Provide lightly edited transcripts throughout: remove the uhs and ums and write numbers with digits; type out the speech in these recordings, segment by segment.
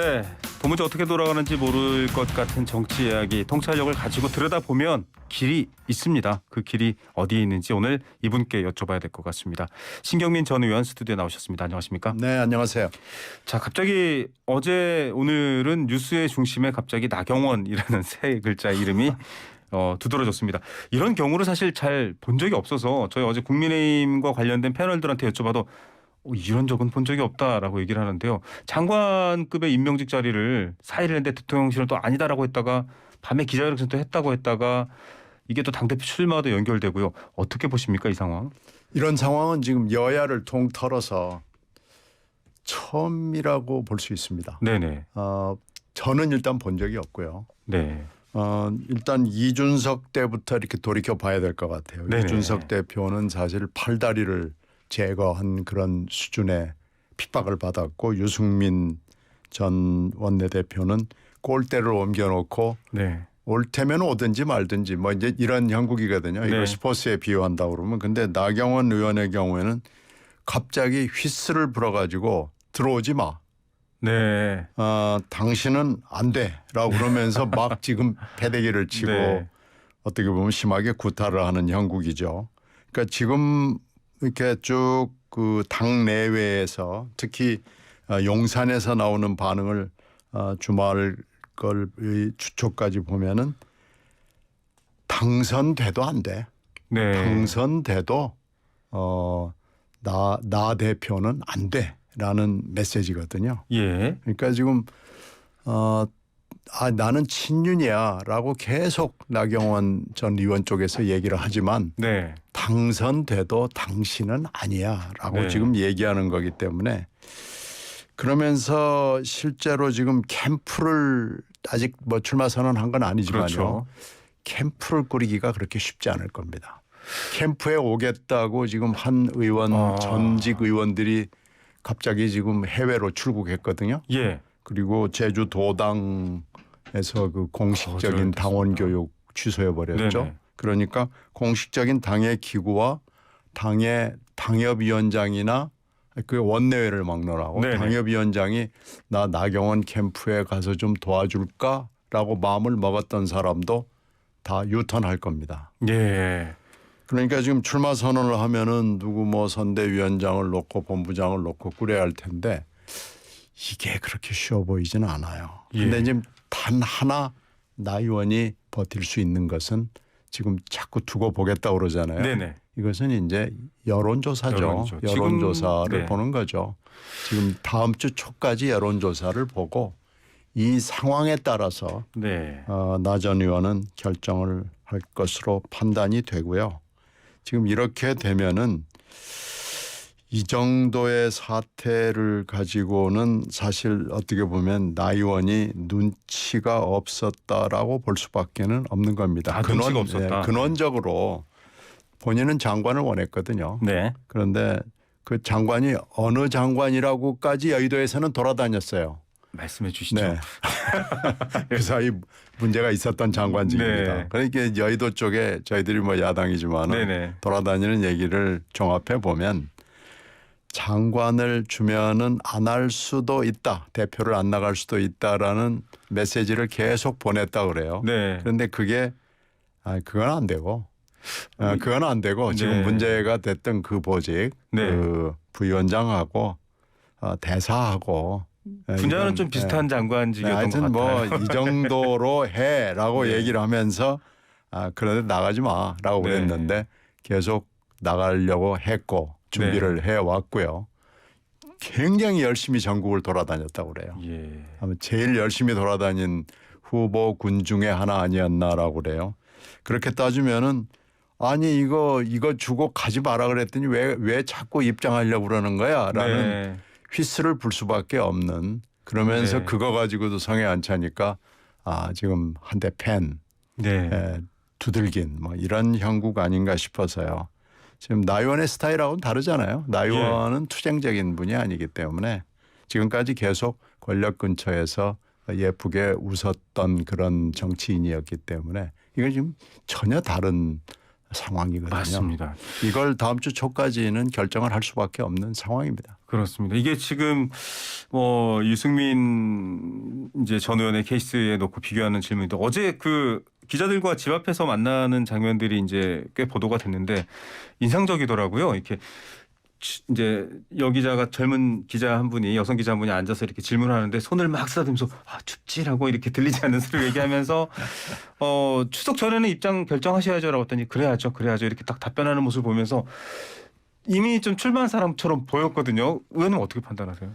네, 도무지 어떻게 돌아가는지 모를 것 같은 정치 이야기, 통찰력을 가지고 들여다보면 길이 있습니다. 그 길이 어디에 있는지 오늘 이분께 여쭤봐야 될 것 같습니다. 신경민 전 의원 스튜디오에 나오셨습니다. 안녕하십니까? 네, 안녕하세요. 자, 갑자기 오늘은 뉴스의 중심에 갑자기 나경원이라는 세 글자 이름이 두드러졌습니다. 이런 경우를 사실 잘 본 적이 없어서 저희 어제 국민의힘과 관련된 패널들한테 여쭤봐도 이런 적은 본 적이 없다라고 얘기를 하는데요. 장관급의 임명직 자리를 4일 했는데 대통령실은 또 아니다라고 했다가 밤에 기자회견에서 또 했다고 했다가 이게 또 당대표 출마와도 연결되고요. 어떻게 보십니까 이 상황? 이런 상황은 지금 여야를 통틀어서 처음이라고 볼 수 있습니다. 네네. 저는 일단 본 적이 없고요. 네. 일단 이준석 때부터 이렇게 돌이켜 봐야 될 것 같아요. 네네. 이준석 대표는 사실 팔다리를 제거한 그런 수준의 핍박을 받았고 유승민 전 원내대표는 골대를 옮겨놓고 네. 옳다면 오든지 말든지 뭐 이제 이런 형국이거든요. 네. 이걸 스포츠에 비유한다 그러면 근데 나경원 의원의 경우에는 갑자기 휘슬을 불어가지고 들어오지 마. 네. 당신은 안 돼라고 그러면서 막 지금 패대기를 치고 네. 어떻게 보면 심하게 구타를 하는 형국이죠. 그러니까 지금 이렇게 쭉 그 당 내외에서 특히 용산에서 나오는 반응을 주말 걸 주초까지 보면은 당선돼도 안 돼. 네. 당선돼도 나 대표는 안 돼라는 메시지거든요. 예. 그러니까 지금 나는 친윤이야라고 계속 나경원 전 의원 쪽에서 얘기를 하지만 네. 당선돼도 당신은 아니야라고 네. 지금 얘기하는 거기 때문에 그러면서 실제로 지금 캠프를 아직 뭐 출마 선언한 건 아니지만요. 그렇죠. 캠프를 꾸리기가 그렇게 쉽지 않을 겁니다. 캠프에 오겠다고 지금 한 의원 전직 의원들이 갑자기 지금 해외로 출국했거든요. 예. 그리고 제주 도당에서 그 공식적인 당원 교육 취소해 버렸죠. 네네. 그러니까 공식적인 당의 기구와 당의 당협위원장이나 그 원내외를 막론하고 네네. 당협위원장이 나 나경원 캠프에 가서 좀 도와줄까라고 마음을 먹었던 사람도 다 유턴할 겁니다. 예. 그러니까 지금 출마 선언을 하면은 누구 뭐 선대위원장을 놓고 본부장을 놓고 꾸려야 할 텐데 이게 그렇게 쉬워 보이지는 않아요. 그런데 예. 지금 단 하나 나 의원이 버틸 수 있는 것은 지금 자꾸 두고 보겠다고 그러잖아요. 네네. 이것은 이제 여론조사죠. 여론이죠. 여론조사를 지금, 네. 보는 거죠. 지금 다음 주 초까지 여론조사를 보고 이 상황에 따라서 네. 나 전 의원은 결정을 할 것으로 판단이 되고요. 지금 이렇게 되면은 이 정도의 사태를 가지고는 사실 어떻게 보면 나 의원이 눈치가 없었다라고 볼 수밖에는 없는 겁니다. 눈치가 없었다. 근원적으로 본인은 장관을 원했거든요. 네. 그런데 그 장관이 어느 장관이라고까지 여의도에서는 돌아다녔어요. 말씀해 주시죠. 네. 그 사이 문제가 있었던 장관직입니다. 네. 그러니까 여의도 쪽에 저희들이 뭐 야당이지만 네네. 돌아다니는 얘기를 종합해 보면 장관을 주면은 안 할 수도 있다. 대표를 안 나갈 수도 있다라는 메시지를 계속 보냈다 그래요. 네. 그런데 그건 안 되고 그건 안 되고 네. 지금 문제가 됐던 그 보직 네. 그 부위원장하고 대사하고 분야는 이건, 좀 비슷한 장관직이었던 것 하여튼 같아요. 뭐 이 정도로 해라고 네. 얘기를 하면서 그런데 나가지 마라고 네. 그랬는데 계속 나가려고 했고 준비를 해왔고요. 굉장히 열심히 전국을 돌아다녔다고 그래요. 예. 아마 제일 열심히 돌아다닌 후보군 중에 하나 아니었나라고 그래요. 그렇게 따지면은 아니 이거 주고 가지 마라 그랬더니 왜 자꾸 입장하려고 그러는 거야라는 네. 휘슬을 불 수밖에 없는 그러면서 네. 그거 가지고도 성에 안 차니까 지금 한 대 팬 네. 두들긴 뭐 이런 형국 아닌가 싶어서요. 지금 나 의원의 스타일하고는 다르잖아요. 나 의원은 투쟁적인 분이 아니기 때문에 지금까지 계속 권력 근처에서 예쁘게 웃었던 그런 정치인이었기 때문에 이건 지금 전혀 다른 상황이거든요. 맞습니다. 이걸 다음 주 초까지는 결정을 할 수밖에 없는 상황입니다. 그렇습니다. 이게 지금 뭐 유승민 이제 전 의원의 케이스에 놓고 비교하는 질문인데 어제 그 기자들과 집 앞에서 만나는 장면들이 이제 꽤 보도가 됐는데 인상적이더라고요. 이렇게 이제 여기자가 젊은 기자 한 분이 여성 기자 한 분이 앉아서 이렇게 질문을 하는데 손을 막 쓰다듬으면서 춥지라고 이렇게 들리지 않는 소리를 얘기하면서 추석 전에는 입장 결정하셔야죠라고 했더니 그래야죠 이렇게 딱 답변하는 모습을 보면서 이미 좀 출마한 사람처럼 보였거든요. 의원님 어떻게 판단하세요?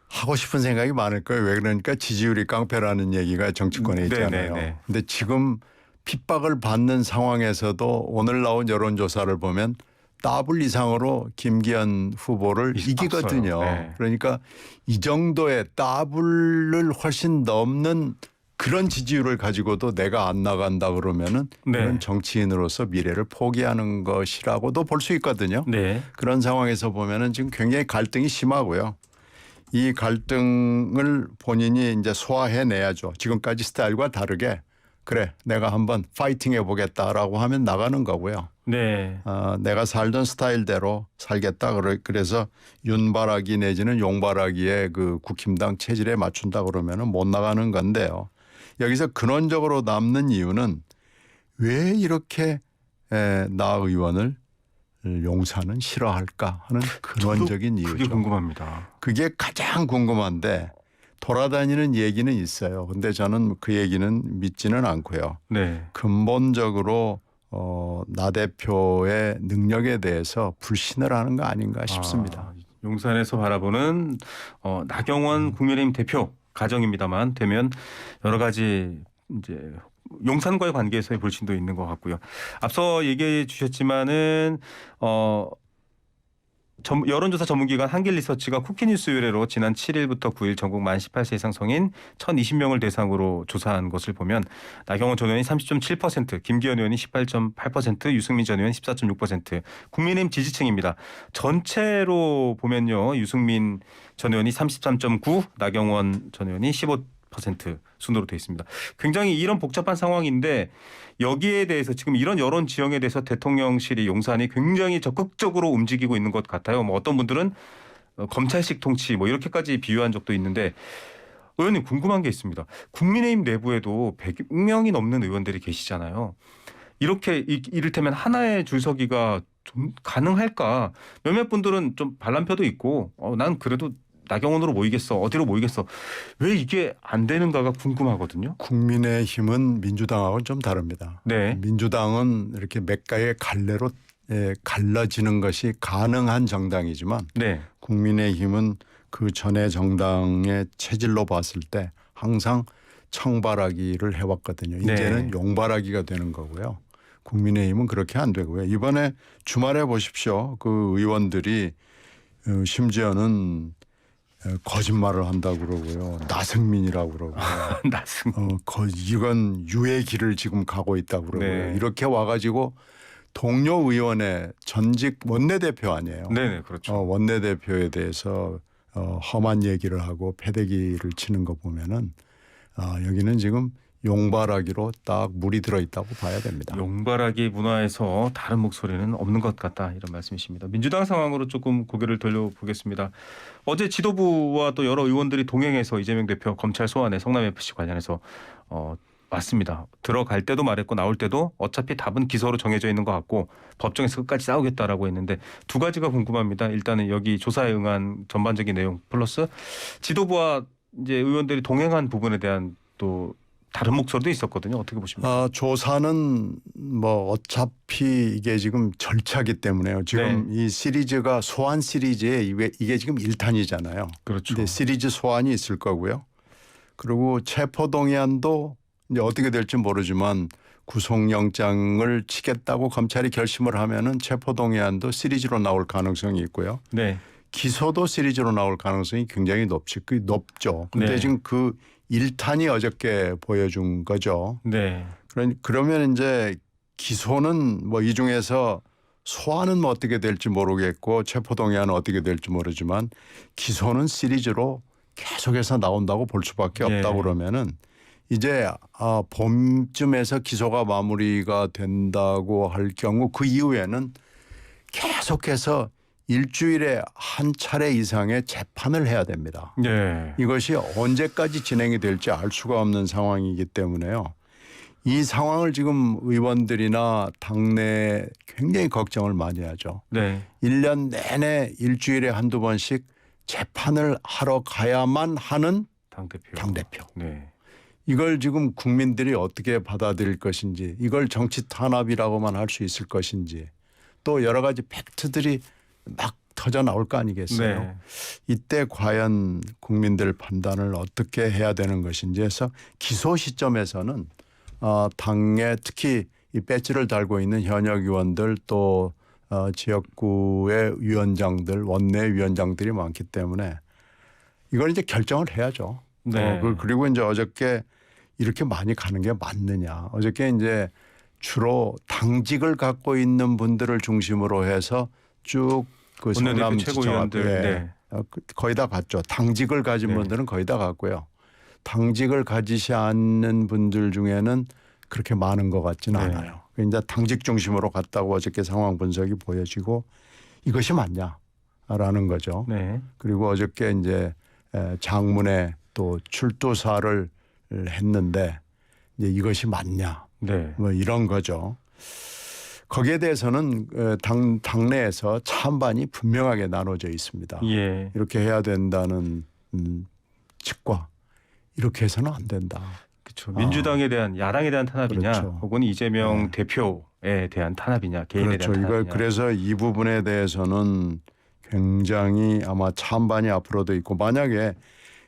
하고 싶은 생각이 많을 거예요. 왜 그러니까 지지율이 깡패라는 얘기가 정치권에 있잖아요. 네네네. 근데 지금 핍박을 받는 상황에서도 오늘 나온 여론조사를 보면 더블 이상으로 김기현 후보를 이기거든요. 네. 그러니까 이 정도의 더블을 훨씬 넘는 그런 지지율을 가지고도 내가 안 나간다 그러면은 네. 그런 정치인으로서 미래를 포기하는 것이라고도 볼 수 있거든요. 네. 그런 상황에서 보면은 지금 굉장히 갈등이 심하고요. 이 갈등을 본인이 이제 소화해내야죠. 지금까지 스타일과 다르게 그래 내가 한번 파이팅 해보겠다라고 하면 나가는 거고요. 네. 내가 살던 스타일대로 살겠다. 그래서 윤바라기 내지는 용바라기의 그 국힘당 체질에 맞춘다 그러면은 못 나가는 건데요. 여기서 근원적으로 남는 이유는 왜 이렇게 나 의원을 용산은 싫어할까 하는 근원적인 이유죠. 그게 궁금합니다. 그게 가장 궁금한데 돌아다니는 얘기는 있어요. 근데 저는 그 얘기는 믿지는 않고요. 네. 근본적으로 나 대표의 능력에 대해서 불신을 하는 거 아닌가 싶습니다. 용산에서 바라보는 나경원 국민의힘 대표 가정입니다만 되면 여러 가지 이제 용산과의 관계에서의 불신도 있는 것 같고요. 앞서 얘기해 주셨지만은 여론조사 전문기관 한길리서치가 쿠키뉴스 의뢰로 지난 7일부터 9일 전국 만 18세 이상 성인 1,020명을 대상으로 조사한 것을 보면 나경원 전 의원이 30.7%, 김기현 의원이 18.8%, 유승민 전 의원이 14.6%, 국민의힘 지지층입니다. 전체로 보면요. 유승민 전 의원이 33.9, 나경원 전 의원이 15% 순으로 되어 있습니다. 굉장히 이런 복잡한 상황인데 여기에 대해서 지금 이런 여론 지형에 대해서 대통령실이 용산이 굉장히 적극적으로 움직이고 있는 것 같아요. 뭐 어떤 분들은 검찰식 통치 뭐 이렇게까지 비유한 적도 있는데 의원님 궁금한 게 있습니다. 국민의힘 내부에도 100명이 넘는 의원들이 계시잖아요. 이렇게 이를테면 하나의 줄서기가 좀 가능할까? 몇몇 분들은 좀 반란표도 있고 난 그래도 나경원으로 모이겠어. 어디로 모이겠어. 왜 이게 안 되는가가 궁금하거든요. 국민의힘은 민주당하고는 좀 다릅니다. 네. 민주당은 이렇게 몇 가지의 갈래로 갈라지는 것이 가능한 정당이지만 네. 국민의힘은 그 전에 정당의 체질로 봤을 때 항상 청바라기를 해왔거든요. 네. 이제는 용바라기가 되는 거고요. 국민의힘은 그렇게 안 되고요. 이번에 주말에 보십시오. 그 의원들이 심지어는 거짓말을 한다고 그러고요. 나승민이라고 그러고요. 나승민. 이건 유의 길을 지금 가고 있다고 그러고요. 네. 이렇게 와가지고 동료 의원의 전직 원내대표 아니에요. 네네 그렇죠. 원내대표에 대해서 험한 얘기를 하고 패대기를 치는 거 보면은 여기는 지금 용바라기로 딱 물이 들어있다고 봐야 됩니다. 용바라기 문화에서 다른 목소리는 없는 것 같다 이런 말씀이십니다. 민주당 상황으로 조금 고개를 돌려보겠습니다. 어제 지도부와 또 여러 의원들이 동행해서 이재명 대표 검찰 소환에 성남FC 관련해서 왔습니다. 들어갈 때도 말했고 나올 때도 어차피 답은 기소로 정해져 있는 것 같고 법정에서 끝까지 싸우겠다라고 했는데 두 가지가 궁금합니다. 일단은 여기 조사에 응한 전반적인 내용 플러스 지도부와 이제 의원들이 동행한 부분에 대한 또 다른 목소리도 있었거든요. 어떻게 보십니까? 조사는 뭐 어차피 이게 지금 절차기 때문에요. 지금 이 시리즈가 소환 시리즈에 이게 지금 1탄이잖아요. 그렇죠. 근데 시리즈 소환이 있을 거고요. 그리고 체포동의안도 이제 어떻게 될지 모르지만 구속영장을 치겠다고 검찰이 결심을 하면은 체포동의안도 시리즈로 나올 가능성이 있고요. 네. 기소도 시리즈로 나올 가능성이 굉장히 높죠. 근데 네. 지금 그 1탄이 어저께 보여준 거죠. 네. 그러면 이제 기소는 뭐 이 중에서 소환은 뭐 어떻게 될지 모르겠고 체포동의안은 어떻게 될지 모르지만 기소는 시리즈로 계속해서 나온다고 볼 수밖에 없다고 그러면은 이제 봄쯤에서 기소가 마무리가 된다고 할 경우 그 이후에는 계속해서 일주일에 한 차례 이상의 재판을 해야 됩니다. 네. 이것이 언제까지 진행이 될지 알 수가 없는 상황이기 때문에요. 이 상황을 지금 의원들이나 당내 굉장히 걱정을 많이 하죠. 네. 1년 내내 일주일에 한두 번씩 재판을 하러 가야만 하는 당대표. 네. 이걸 지금 국민들이 어떻게 받아들일 것인지, 이걸 정치 탄압이라고만 할 수 있을 것인지, 또 여러 가지 팩트들이 막 터져 나올 거 아니겠어요. 네. 이때 과연 국민들 판단을 어떻게 해야 되는 것인지 해서 기소 시점에서는 당에 특히 이 배지를 달고 있는 현역 의원들 또 지역구의 위원장들, 원내 위원장들이 많기 때문에 이걸 이제 결정을 해야죠. 네. 그리고 이제 어저께 이렇게 많이 가는 게 맞느냐. 어저께 이제 주로 당직을 갖고 있는 분들을 중심으로 해서 쭉 그 성남 최고위원들 네. 거의 다 갔죠. 당직을 가진 네. 분들은 거의 다 갔고요. 당직을 가지지 않는 분들 중에는 그렇게 많은 것 같지는 네. 않아요. 이제 당직 중심으로 갔다고 어저께 상황 분석이 보여지고 이것이 맞냐라는 거죠. 네. 그리고 어저께 이제 장문에 또 출두사를 했는데 이제 이것이 맞냐 네. 뭐 이런 거죠. 거기에 대해서는 당내에서 찬반이 분명하게 나눠져 있습니다. 예. 이렇게 해야 된다는 측과 이렇게 해서는 안 된다. 그렇죠. 민주당에 대한 야당에 대한 탄압이냐, 그렇죠. 혹은 이재명 네. 대표에 대한 탄압이냐, 개인에 그렇죠. 대한 이걸 탄압이냐. 그래서 이 부분에 대해서는 굉장히 아마 찬반이 앞으로도 있고 만약에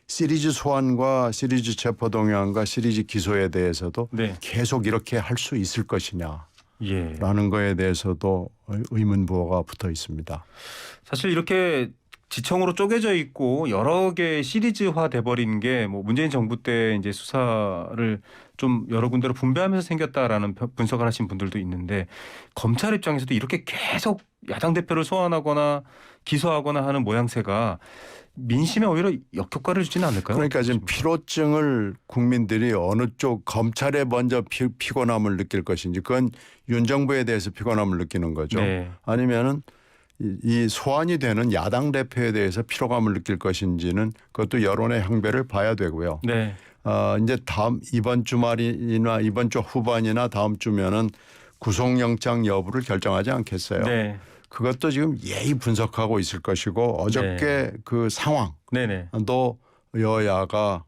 시리즈 소환과 시리즈 체포동의안과 시리즈 기소에 대해서도 네. 계속 이렇게 할 수 있을 것이냐라는 예. 거에 대해서도 의문부호가 붙어 있습니다. 사실 이렇게 지청으로 쪼개져 있고 여러 개 시리즈화 돼버린 게 뭐 문재인 정부 때 이제 수사를 좀 여러 군데로 분배하면서 생겼다라는 분석을 하신 분들도 있는데 검찰 입장에서도 이렇게 계속 야당 대표를 소환하거나 기소하거나 하는 모양새가 민심에 오히려 역효과를 주지는 않을까요? 그러니까 지금 피로증을 국민들이 어느 쪽 검찰에 먼저 피곤함을 느낄 것인지 그건 윤 정부에 대해서 피곤함을 느끼는 거죠. 네. 아니면은 이 소환이 되는 야당 대표에 대해서 피로감을 느낄 것인지는 그것도 여론의 향배를 봐야 되고요. 네. 이제 이번 주말이나 이번 주 후반이나 다음 주면은 구속영장 여부를 결정하지 않겠어요. 네. 그것도 지금 예의 분석하고 있을 것이고 어저께 그 상황도 네네. 여야가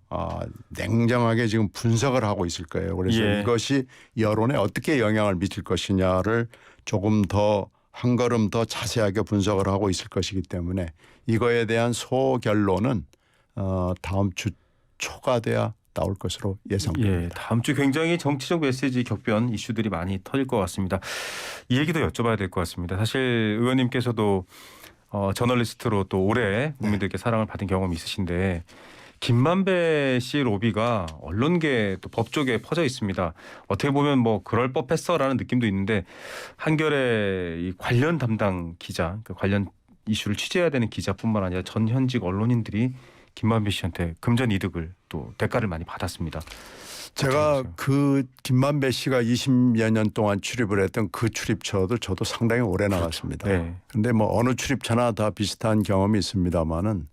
냉정하게 지금 분석을 하고 있을 거예요. 그래서 예. 이것이 여론에 어떻게 영향을 미칠 것이냐를 조금 더 한 걸음 더 자세하게 분석을 하고 있을 것이기 때문에 이거에 대한 소결론은 다음 주 초가 돼야 나올 것으로 예상됩니다. 예, 다음 주 굉장히 정치적 메시지 격변 이슈들이 많이 터질 것 같습니다. 이 얘기도 여쭤봐야 될 것 같습니다. 사실 의원님께서도 저널리스트로 또 오래 국민들께 사랑을 받은 경험이 있으신데 김만배 씨 로비가 언론계 또 법조계에 퍼져 있습니다. 어떻게 보면 뭐 그럴 법했어라는 느낌도 있는데 한겨레 이 관련 담당 기자, 그 관련 이슈를 취재해야 되는 기자뿐만 아니라 전 현직 언론인들이 김만배 씨한테 금전 이득을 또 대가를 많이 받았습니다. 제가 그 김만배 씨가 20여 년 동안 출입을 했던 그 출입처도 저도 상당히 오래 나갔습니다. 네. 그런데 뭐 어느 출입처나 다 비슷한 경험이 있습니다마는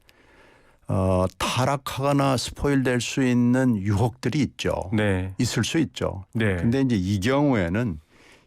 타락하거나 스포일될 수 있는 유혹들이 있죠. 네. 있을 수 있죠. 네. 근데 이제 이 경우에는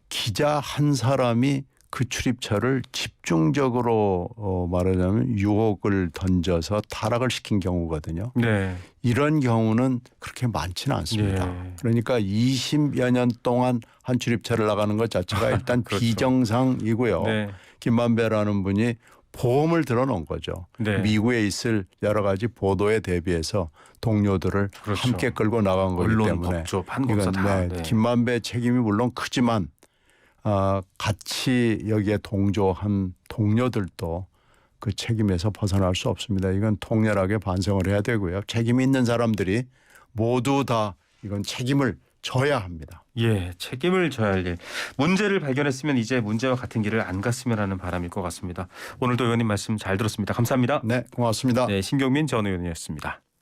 기자 한 사람이 그 출입처를 집중적으로 말하자면 유혹을 던져서 타락을 시킨 경우거든요. 네. 이런 경우는 그렇게 많지는 않습니다. 예. 그러니까 20여 년 동안 한 출입처를 나가는 것 자체가 일단 그렇죠. 비정상이고요. 네. 김만배라는 분이 보험을 들어놓은 거죠. 네. 미국에 있을 여러 가지 보도에 대비해서 동료들을 그렇죠. 함께 끌고 나간 거기 언론, 때문에 법조, 판검사 이건 다. 네. 김만배 책임이 물론 크지만 같이 여기에 동조한 동료들도 그 책임에서 벗어날 수 없습니다. 이건 통렬하게 반성을 해야 되고요. 책임 있는 사람들이 모두 다 이건 책임을 져야 합니다. 예, 책임을 져야 할 일. 문제를 발견했으면 이제 문제와 같은 길을 안 갔으면 하는 바람일 것 같습니다. 오늘도 의원님 말씀 잘 들었습니다. 감사합니다. 네, 고맙습니다. 네, 신경민 전 의원이었습니다.